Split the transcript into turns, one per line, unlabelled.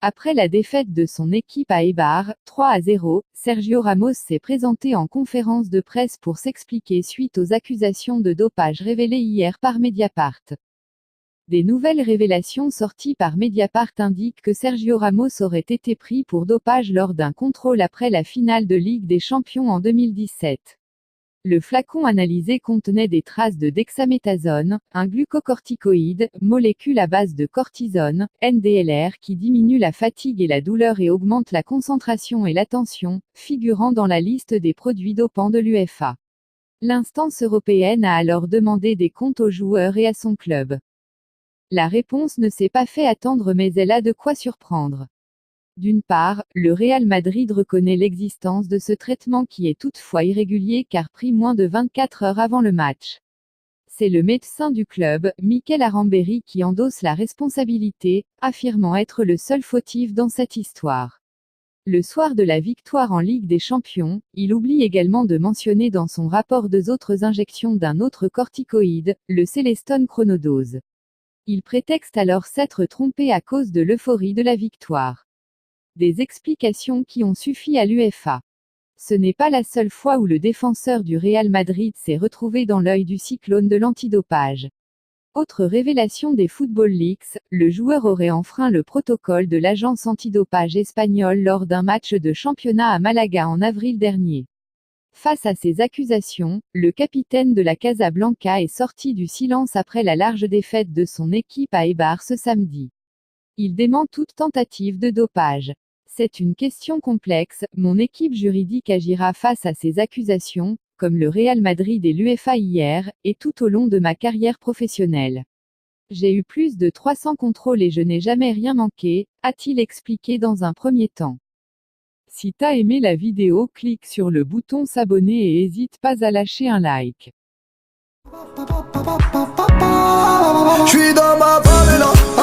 Après la défaite de son équipe à Eibar, 3-0, Sergio Ramos s'est présenté en conférence de presse pour s'expliquer suite aux accusations de dopage révélées hier par Mediapart. Des nouvelles révélations sorties par Mediapart indiquent que Sergio Ramos aurait été pris pour dopage lors d'un contrôle après la finale de Ligue des Champions en 2017. Le flacon analysé contenait des traces de dexaméthasone, un glucocorticoïde, molécule à base de cortisone, NDLR qui diminue la fatigue et la douleur et augmente la concentration et l'attention, figurant dans la liste des produits dopants de l'UEFA. L'instance européenne a alors demandé des comptes aux joueurs et à son club. La réponse ne s'est pas fait attendre mais elle a de quoi surprendre. D'une part, le Real Madrid reconnaît l'existence de ce traitement qui est toutefois irrégulier car pris moins de 24 heures avant le match. C'est le médecin du club, Mikel Aramberi qui endosse la responsabilité, affirmant être le seul fautif dans cette histoire. Le soir de la victoire en Ligue des Champions, il oublie également de mentionner dans son rapport 2 autres injections d'un autre corticoïde, le Célestone Chronodose. Il prétexte alors s'être trompé à cause de l'euphorie de la victoire. Des explications qui ont suffi à l'UEFA. Ce n'est pas la seule fois où le défenseur du Real Madrid s'est retrouvé dans l'œil du cyclone de l'antidopage. Autre révélation des Football Leaks, le joueur aurait enfreint le protocole de l'agence antidopage espagnole lors d'un match de championnat à Malaga en avril dernier. Face à ces accusations, le capitaine de la Casablanca est sorti du silence après la large défaite de son équipe à Eibar ce samedi. Il dément toute tentative de dopage. C'est une question complexe, mon équipe juridique agira face à ces accusations, comme le Real Madrid et l'UEFA hier, et tout au long de ma carrière professionnelle. J'ai eu plus de 300 contrôles et je n'ai jamais rien manqué, a-t-il expliqué dans un premier temps. Si t'as aimé la vidéo, clique sur le bouton s'abonner et hésite pas à lâcher un like.
J'suis dans ma favela.